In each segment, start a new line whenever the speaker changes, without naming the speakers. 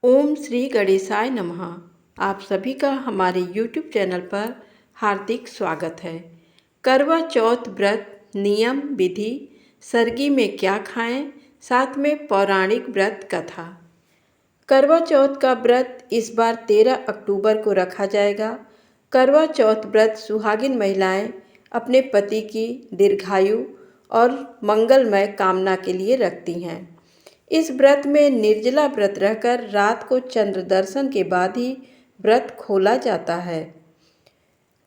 ओम श्री गणेशाय नमः। आप सभी का हमारे YouTube चैनल पर हार्दिक स्वागत है। करवा चौथ व्रत नियम विधि, सरगी में क्या खाएं, साथ में पौराणिक व्रत कथा। करवा चौथ का व्रत इस बार 13 अक्टूबर को रखा जाएगा। करवा चौथ व्रत सुहागिन महिलाएं अपने पति की दीर्घायु और मंगलमय कामना के लिए रखती हैं। इस व्रत में निर्जला व्रत रहकर रात को चंद्र दर्शन के बाद ही व्रत खोला जाता है।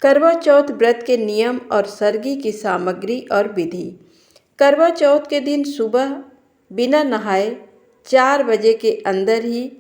करवा चौथ व्रत के नियम और सरगी की सामग्री और विधि। करवा चौथ के दिन सुबह बिना नहाए 4 बजे के अंदर ही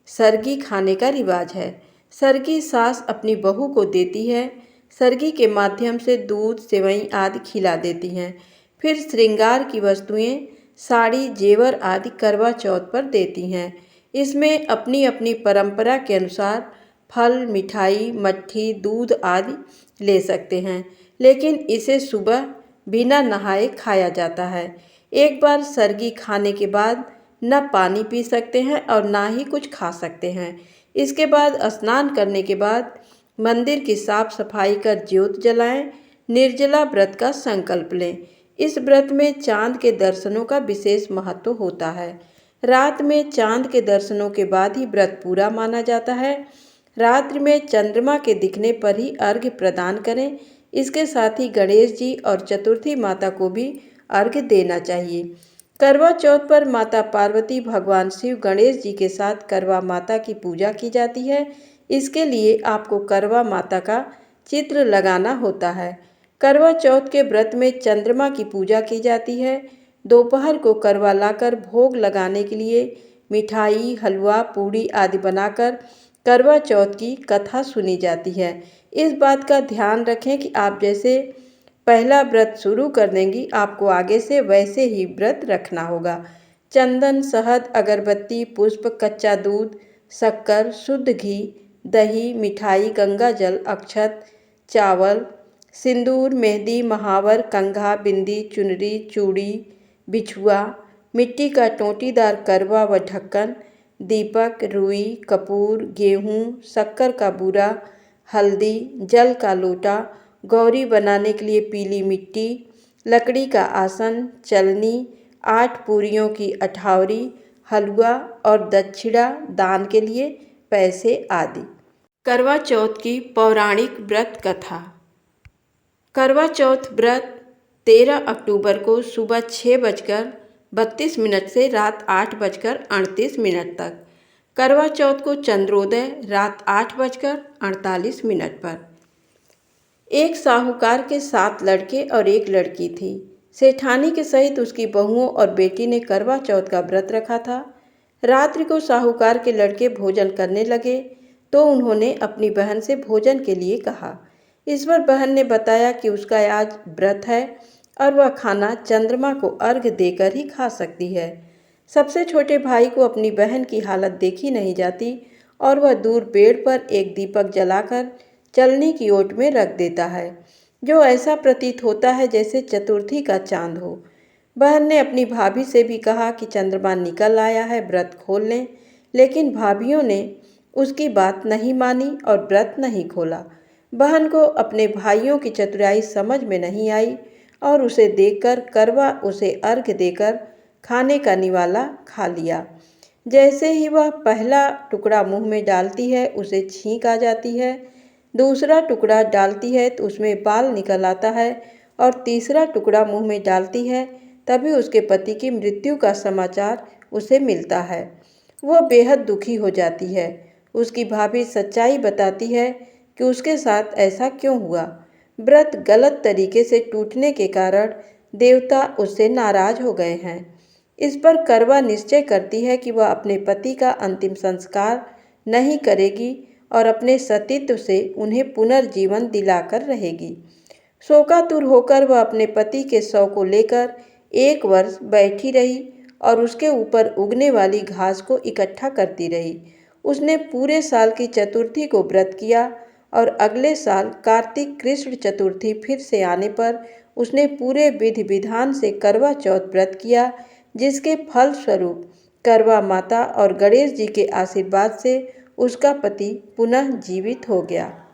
सरगी खाने का रिवाज है। सरगी सास अपनी बहू को देती है। सरगी के माध्यम से दूध, सेवई आदि खिला देती हैं। फिर श्रृंगार की वस्तुएं, साड़ी, जेवर आदि करवा चौथ पर देती हैं। इसमें अपनी अपनी परंपरा के अनुसार फल, मिठाई, मट्ठी, दूध आदि ले सकते हैं, लेकिन इसे सुबह बिना नहाए खाया जाता है। एक बार सरगी खाने के बाद न पानी पी सकते हैं और ना ही कुछ खा सकते हैं। इसके बाद स्नान करने के बाद मंदिर की साफ सफाई कर ज्योत जलाएं। निर्जला व्रत का संकल्प लें। इस व्रत में चांद के दर्शनों का विशेष महत्व होता है। रात में चांद के दर्शनों के बाद ही व्रत पूरा माना जाता है। रात्रि में चंद्रमा के दिखने पर ही अर्घ्य प्रदान करें। इसके साथ ही गणेश जी और चतुर्थी माता को भी अर्घ्य देना चाहिए। करवा चौथ पर माता पार्वती, भगवान शिव, गणेश जी के साथ करवा माता की पूजा की जाती है। इसके लिए आपको करवा माता का चित्र लगाना होता है। करवा चौथ के व्रत में चंद्रमा की पूजा की जाती है। दोपहर को करवा लाकर भोग लगाने के लिए मिठाई, हलवा, पूड़ी आदि बनाकर करवा चौथ की कथा सुनी जाती है। इस बात का ध्यान रखें कि आप जैसे पहला व्रत शुरू कर देंगी, आपको आगे से वैसे ही व्रत रखना होगा। चंदन, शहद, अगरबत्ती, पुष्प, कच्चा दूध, शक्कर, शुद्ध घी, दही, मिठाई, गंगा जल, अक्षत, चावल, सिंदूर, मेहंदी, महावर, कंघा, बिंदी, चुनरी, चूड़ी, बिछुआ, मिट्टी का टोंटीदार करवा व ढक्कन, दीपक, रुई, कपूर, गेहूँ, शक्कर का बूरा, हल्दी, जल का लोटा, गौरी बनाने के लिए पीली मिट्टी, लकड़ी का आसन, चलनी, 8 पूरियों की अठावरी, हलवा और दक्षिणा दान के लिए पैसे आदि। करवा चौथ की पौराणिक व्रत कथा। करवा चौथ व्रत 13 अक्टूबर को सुबह 6:32 से रात 8:38 तक। करवा चौथ को चंद्रोदय रात 8:48 पर। एक साहूकार के 7 लड़के और 1 लड़की थी। सेठानी के सहित उसकी बहुओं और बेटी ने करवा चौथ का व्रत रखा था। रात्रि को साहूकार के लड़के भोजन करने लगे तो उन्होंने अपनी बहन से भोजन के लिए कहा। इस पर बहन ने बताया कि उसका आज व्रत है और वह खाना चंद्रमा को अर्घ्य देकर ही खा सकती है। सबसे छोटे भाई को अपनी बहन की हालत देखी नहीं जाती और वह दूर पेड़ पर एक दीपक जलाकर चलनी की ओट में रख देता है, जो ऐसा प्रतीत होता है जैसे चतुर्थी का चांद हो। बहन ने अपनी भाभी से भी कहा कि चंद्रमा निकल आया है, व्रत खोल लें, लेकिन भाभियों ने उसकी बात नहीं मानी और व्रत नहीं खोला। बहन को अपने भाइयों की चतुराई समझ में नहीं आई और उसे देखकर करवा उसे अर्घ्य देकर खाने का निवाला खा लिया। जैसे ही वह पहला टुकड़ा मुंह में डालती है उसे छींक आ जाती है, दूसरा टुकड़ा डालती है तो उसमें बाल निकल आता है और तीसरा टुकड़ा मुंह में डालती है तभी उसके पति की मृत्यु का समाचार उसे मिलता है। वह बेहद दुखी हो जाती है। उसकी भाभी सच्चाई बताती है कि उसके साथ ऐसा क्यों हुआ। व्रत गलत तरीके से टूटने के कारण देवता उससे नाराज हो गए हैं। इस पर करवा निश्चय करती है कि वह अपने पति का अंतिम संस्कार नहीं करेगी और अपने सतीत्व से उन्हें पुनर्जीवन दिलाकर रहेगी। शोकातुर होकर वह अपने पति के शव को लेकर 1 वर्ष बैठी रही और उसके ऊपर उगने वाली घास को इकट्ठा करती रही। उसने पूरे साल की चतुर्थी को व्रत किया और अगले साल कार्तिक कृष्ण चतुर्थी फिर से आने पर उसने पूरे विधि विधान से करवा चौथ व्रत किया, जिसके फल स्वरूप करवा माता और गणेश जी के आशीर्वाद से उसका पति पुनः जीवित हो गया।